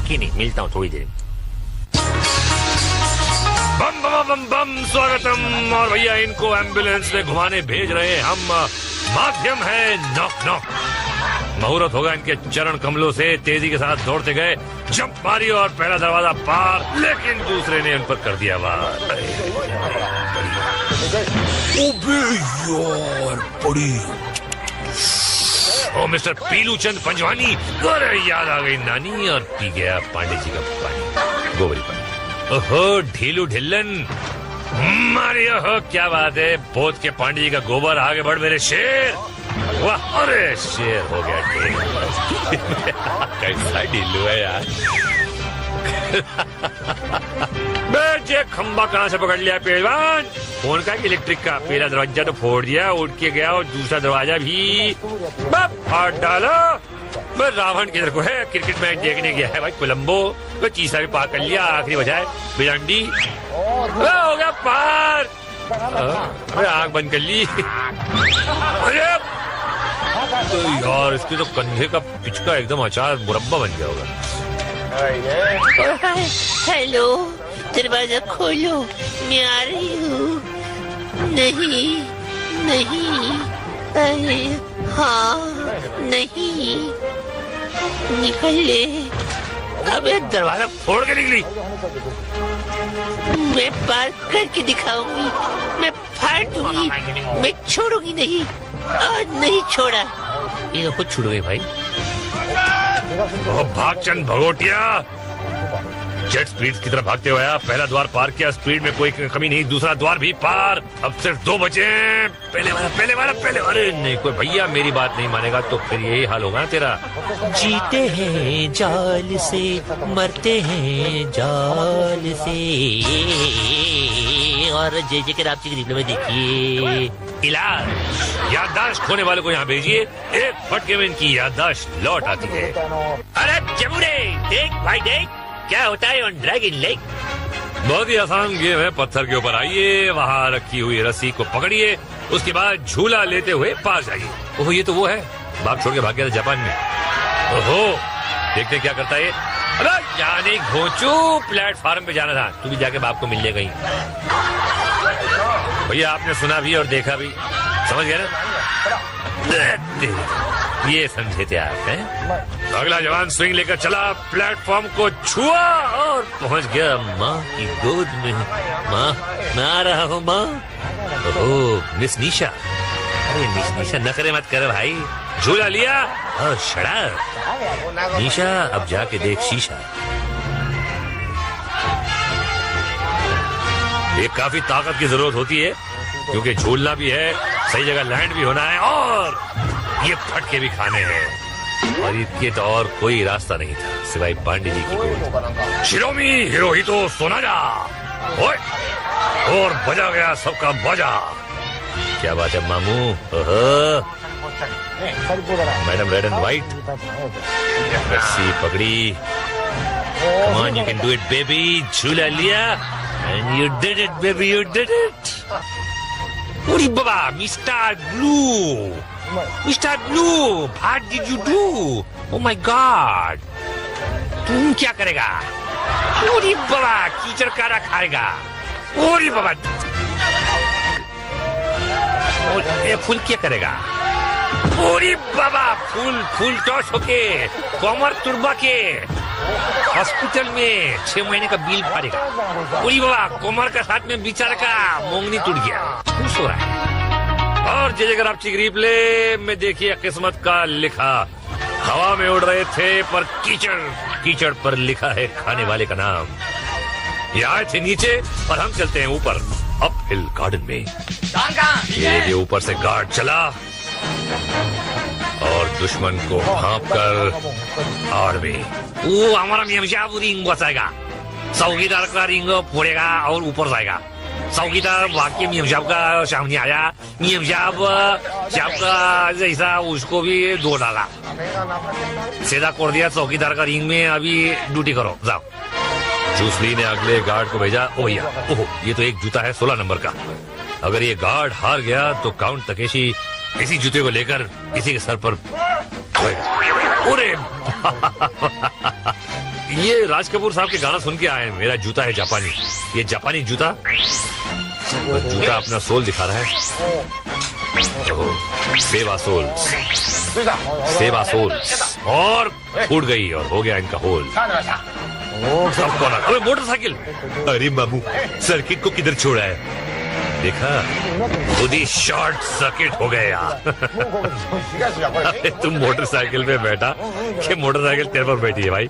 अभी नहीं, मिलता हूँ थोड़ी देर में। बम बम बम बम स्वागतम। और भैया इनको एम्बुलेंस में घुमाने भेज रहे हैं हम। माध्यम है नॉक नॉक। मुहूर्त होगा इनके चरण कमलों से। तेजी के साथ दौड़ते गए, जंप मारी और पहला दरवाजा पार, लेकिन दूसरे ने उन पर कर दिया वार। ओबे यार बड़ी। ओ मिस्टर पीलूचंद पंजवानी, अरे याद आ गई नानी और पी गया पांडे जी का पानी, गोबरी पानी। ओहो ढीलू ढिल्लन मारिया हो, क्या बात है। बोध के पांडे जी का गोबर, आगे बढ़ मेरे शेर। वाह, अरे शेर हो गया ढेर। कैसा ढीलू है यार। बेटे खंबा कहाँ से पकड़ लिया पहलवान। फोन का इलेक्ट्रिक का। पहला दरवाजा तो फोड़ दिया, उठ के गया, और दूसरा दरवाजा भी फाड़ डाला। मैं रावण किधर को है, क्रिकेट मैच देखने गया है भाई कोलंबो। तो चीसा भी पार कर लिया, आखिरी बजाय बिलांडी हो गया पार। अरे आग बंद कर ली। अरे तो यार इसके तो कंधे का पिचका एकदम अचार मुरब्बा बन गया होगा। हेलो, दरवाजा खोलो, मैं आ रही हूँ। नहीं नहीं, अरे हाँ नहीं, निकल ले। अबे दरवाजा फोड़ के निकली। मैं पार करके दिखाऊंगी, मैं फाड़ दूंगी, मैं छोड़ूंगी नहीं। आज नहीं छोड़ा। ये तो खुद छूट गई भाई। भागचंद भगोटिया जेट स्पीड की तरफ भागते हुए आया। पहला द्वार पार किया, स्पीड में कोई कमी नहीं। दूसरा द्वार भी पार। अब सिर्फ 2 बचे। पहले वाला पहले वाला पहले। अरे नहीं, कोई भैया मेरी बात नहीं मानेगा तो फिर यही हाल होगा ना तेरा। जीते हैं जाल से, मरते हैं जाल से। और जे के रात की में देखिए। इलाज याददाश्त खोने वाले को यहाँ भेजिए, एक फटके में इनकी याददाश्त लौट आती है। अरे जमुरे देख भाई देख, क्या होता है ऑन ड्रैगन लेक। बहुत ही आसान गेम है। पत्थर के ऊपर आइए, वहाँ रखी हुई रस्सी को पकड़िए, उसके बाद झूला लेते हुए पास जाइए। ओहो ये तो वो है, बाप छोड़ के भाग गया था जापान में। ओहो देखते क्या करता है ये। अरे जाने घोंचू, प्लेटफार्म पे जाना था। तू भी जाके बाप को मिल ले गई। भैया आपने सुना भी और देखा भी, समझ गए ना। ये समझे थे आप हैं? अगला जवान स्विंग लेकर चला, प्लेटफॉर्म को छुआ और पहुंच गया माँ की गोद में। माँ मैं आ रहा हूँ माँ। ओह मिस निशा। अरे मिस निशा नखरे मत कर भाई। झूला लिया और शराब। निशा अब जाके देख शीशा। ये काफी ताकत की जरूरत होती है, क्योंकि झूलना भी है, सही जगह लैंड भी होना है, और ये फटके भी खाने हैं। और इसके तो और कोई रास्ता नहीं था सिवाय पांडे जी की गोद। शिरोमी हिरोहितो सोनाजा। ओए और बजा गया सबका बाजा। क्या बात है मामू। मैडम रेड एंड व्हाइट, रस्सी पकड़ी। Come on you can do it baby. झूला लिया and you did it baby, you did it. Uri baba, Mr. Blue, Mr. Blue, what did you do? Oh my God, तुम क्या करेगा? उरी बाबा कीचड़ कारा खाएगा। उरी बाबा ये फूल क्या करेगा? उरी बाबा फूल टॉस होके कमर तुरबा के हॉस्पिटल में 6 महीने का बिल भरेगा। उरी बाबा कमर का साथ में बेचारे का मोंगनी टूट गया, खुश हो रहा है। और जय आप चिगरी प्ले में देखिए किस्मत का लिखा। हवा में उड़ रहे थे पर कीचड़ पर लिखा है खाने वाले का नाम। ये आए थे नीचे और हम चलते हैं ऊपर अप हिल गार्डन में। ये ऊपर से गार्ड चला और दुश्मन को भांप कर आड़ में वो हमारा मियाँ रिंग बचाएगा। चौकीदार का रिंग फोड़ेगा और ऊपर जाएगा। चौकीदार भाग के मियाँ का सामने आया। मियाँ का जैसा उसको भी दो डाला, सीधा कर दिया चौकीदार का रिंग में। अभी ड्यूटी करो जाओ। जूसली ने अगले गार्ड को भेजा। ओ भैया ओहो ये तो एक जूता है 16 नंबर का। अगर ये गार्ड हार गया तो काउंट तकेशी इसी जूते को लेकर इसी के सर पर। अरे ये राज कपूर साहब के गाना सुन के आए हैं, मेरा जूता है जापानी। ये जापानी जूता जूता अपना सोल दिखा रहा है। सेवा सोल, सेवा सोल, और फूट गई और हो गया इनका होल। अबे मोटरसाइकिल, अरे मामू सर्किट को किधर छोड़ा है? देखा, खुद ही शॉर्ट सर्किट हो गया। अरे तुम मोटरसाइकिल पे बैठा कि मोटरसाइकिल तेरे पर बैठी है भाई?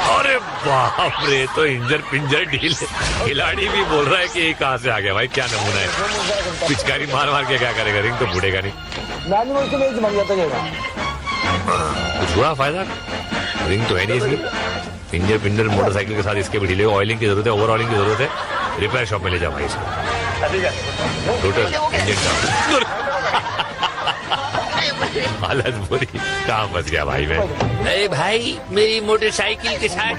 अरे बाप रे, तो इंजर पिंजर ढील। खिलाड़ी भी बोल रहा है कि ये कहाँ से आ गया भाई, क्या नमूना है। पिचकारी मार मार के क्या करेगा, रिंग तो फूटेगा नहीं। कुछ हुआ फायदा? रिंग तो है नहीं इसकी। इंजर पिंजर मोटरसाइकिल के साथ इसके भी ढीले। ऑयलिंग की जरूरत है, ओवर ऑयलिंग की जरूरत है। रिपेयर शॉप में ले जाओ भाई इसको। टोटल इंजन का हालत बुरी। कहाँ फंस गया भाई मैं? अरे भाई, मेरी मोटरसाइकिल के साथ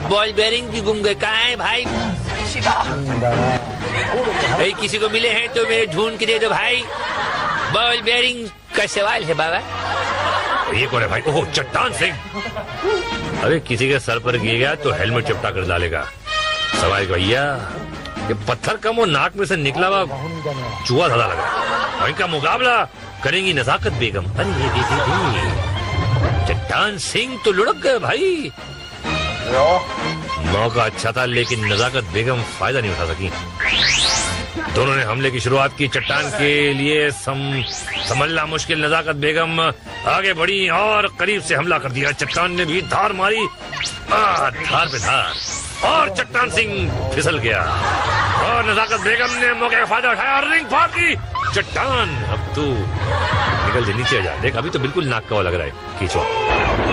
बॉल बेरिंग भी गुम गए। कहाँ है भाई? भाई किसी को मिले हैं तो मेरे ढूंढ के दे दो भाई। बॉल बेरिंग का सवाल है बाबा। ये कौन है भाई? ओह, चट्टान सिंह। अरे किसी के सर पर गिर गया तो हेलमेट चिपटा कर डालेगा। सवाल भैया, ये पत्थर कम और नाक में से निकला हुआ चूहा ज्यादा लगा। और इनका मुकाबला करेंगी नजाकत बेगम। अरे चट्टान सिंह तो लुढ़क गए भाई। मौका अच्छा था लेकिन नजाकत बेगम फायदा नहीं उठा सकी। दोनों ने हमले की शुरुआत की। चट्टान के लिए संभलना मुश्किल। नजाकत बेगम आगे बढ़ी और करीब से हमला कर दिया। चट्टान ने भी धार मारी, धार पे धार, और चट्टान सिंह फिसल गया। और नजाकत बेगम ने मौके का फायदा उठाया और रिंग फाड़ दी। चट्टान, अब तू निकल जा, नीचे जा। देख, अभी तो बिल्कुल नाक का लग रहा है। खींचो।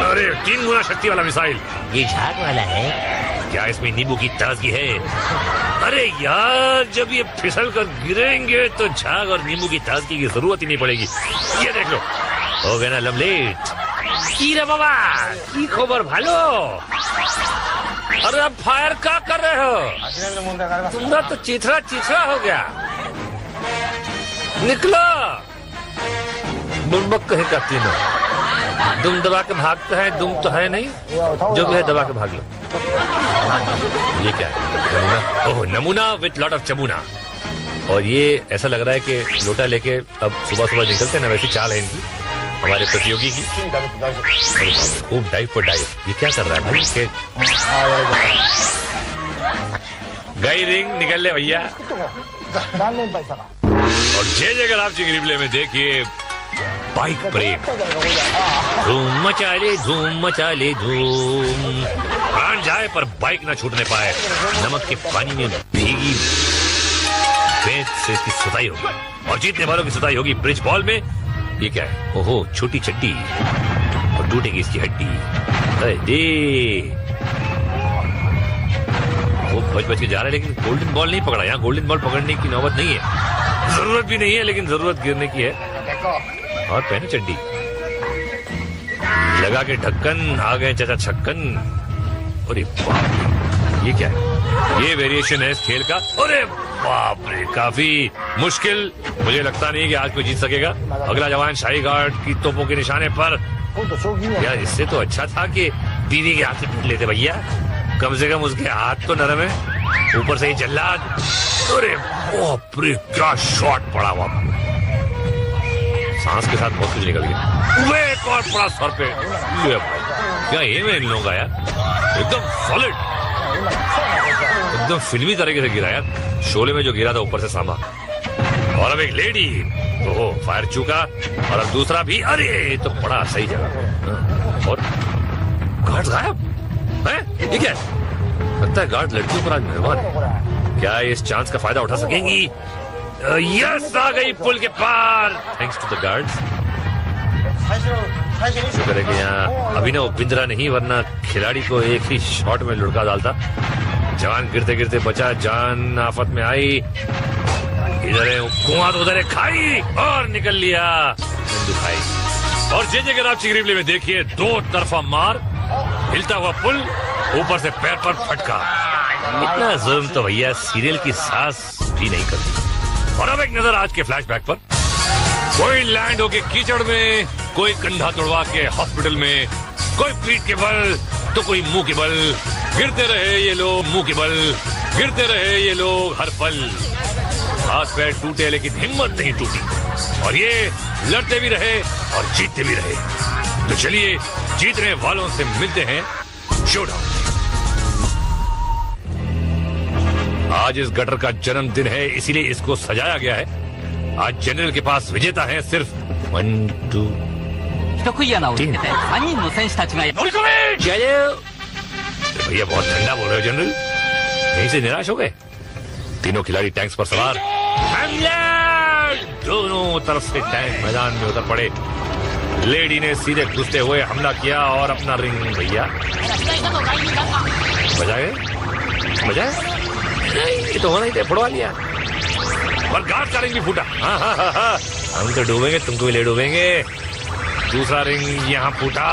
अरे 3 गुना शक्ति वाला मिसाइल। ये झाग वाला है क्या? इसमें नींबू की ताजगी है? अरे यार, जब ये फिसल कर गिरेंगे तो झाग और नींबू की ताजगी की जरूरत ही नहीं पड़ेगी। ये देख लो, हो गया ना लमलेट। की रे बाबा, की खबर भालो? अरे अब फायर क्या कर रहे हो? तुम्हारा तो चिथरा चिथरा हो गया। निकलो, बुड़बक कहे का तीनों। दुम दबा के भागते हैं, दुम तो है नहीं, जो भी है दबा के भाग लो। ये क्या है? नमूना? ओह, नमूना विथ लॉट ऑफ चमूना। और ये ऐसा लग रहा है कि लोटा लेके अब सुबह सुबह निकलते हैं ना, वैसी चाल है इनकी, हमारे प्रतियोगी की। खूब डाइव पर डाइव। ये क्या कर रहा है भाई? गई रिंग, निकल ले भैया। और जे अगर आप चिंगरीबले में देखिए बाइक ब्रेक। धूम मचा ले, धूम मचा ले, धूम। प्राण जाए पर बाइक ना छूटने पाए। नमक के पानी में भीगी पेट से इसकी सुताई होगी और जीतने वालों की सुताई होगी ब्रिज बॉल में। ये क्या है? ओहो, छोटी चड्डी और टूटेगी इसकी हड्डी। अरे वो बच बच के जा रहा है लेकिन गोल्डन बॉल नहीं पकड़ा। यहाँ गोल्डन बॉल पकड़ने की नौबत नहीं है, जरूरत भी नहीं है, लेकिन जरूरत गिरने की है। और पहने चड्डी, लगा के ढक्कन, आ गए चाचा छक्कन। अरे बाप रे, ये क्या है? ये वेरिएशन है इस खेल का। अरे बाप रे, काफी मुश्किल। मुझे लगता नहीं कि आज कोई जीत सकेगा। अगला जवान शाही गार्ड की तोपों के निशाने पर। यार, इससे तो अच्छा था कि दीदी के हाथ से पीट लेते भैया, कम से कम उसके हाथ तो नरम है, ऊपर से ही जल्लाद। अरे बाप रे, क्या शॉट पड़ा हुआ। सांस के साथ बहुत कुछ निकल गया। वे एक और पड़ा सर पे। ले भाई, क्या ये में इन लोगों का यार, एकदम सॉलिड, एकदम फिल्मी तरीके से गिरा यार। शोले में जो गिरा था ऊपर से सामा। और अब एक लेडी, ओहो, फायर चूका। और अब दूसरा भी। अरे तो बड़ा सही जगह। और गार्ड गायब है? ये क्या है? लगता है गार्ड लड़कियों पर आज मेहरबान है। क्या इस चांस का फायदा उठा सकेंगी? यस, आ गई पुल के पार, थैंक्स टू द गार्ड्स। शुक्र है कि यहाँ अभिनव बिंद्रा नहीं, वरना खिलाड़ी को एक ही शॉट में लुढ़का डालता। जवान गिरते गिरते बचा, जान आफत में आई। इधर है कुआं तो उधर है खाई, और निकल लिया हिंदू खाई। और जे अगर आप चिंगरीबले में देखिए, 2 तरफा मार, हिलता हुआ पुल, ऊपर से पैर पर फटका। इतना जुल्म तो भैया सीरियल की सास भी नहीं करती। और अब एक नजर आज के फ्लैशबैक पर। कोई लैंड होके कीचड़ में, कोई कंधा तोड़वा के हॉस्पिटल में, कोई पीठ के बल तो कोई मुंह के बल। गिरते रहे ये लोग मुंह के बल, गिरते रहे ये लोग हर पल। हाथ पैर टूटे लेकिन हिम्मत नहीं टूटी, और ये लड़ते भी रहे और जीतते भी रहे। तो चलिए जीतने वालों से मिलते हैं शोडाउन। आज इस गटर का जन्मदिन है, इसीलिए इसको सजाया गया है। आज जनरल के पास विजेता है सिर्फ 1, 2, 得意穴をつけて3人の選手たちが चलो। भैया बहुत ठंडा बोल रहे हो जनरल, यहीं से निराश हो गए? तीनों खिलाड़ी टैंक्स पर सवार, हमला! दोनों तरफ से टैंक मैदान में उतर पड़े। लेडी ने सीधे घुसते हुए हमला किया और अपना रिंग भैया बजाए बजाए। ये तो होना ही था, फुड़वा लिया। और गार्ड का रिंग भी फूटा। हाँ, हम तो डूबेंगे, तुमको भी ले डूबेंगे। दूसरा रिंग यहाँ फूटा।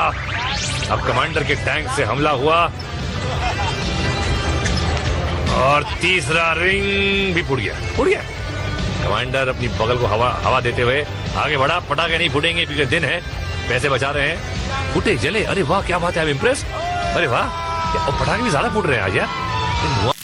अब कमांडर के टैंक से हमला हुआ और तीसरा रिंग भी फूट गया। कमांडर अपनी बगल को हवा देते हुए आगे बढ़ा। पटाखे नहीं फूटेंगे क्योंकि दिन है, पैसे बचा रहे हैं। फूटे जले, अरे वाह क्या बात है, आई एम इम्प्रेस्ड। अरे वाह, पटाखे भी ज्यादा फूट रहे हैं आज यार।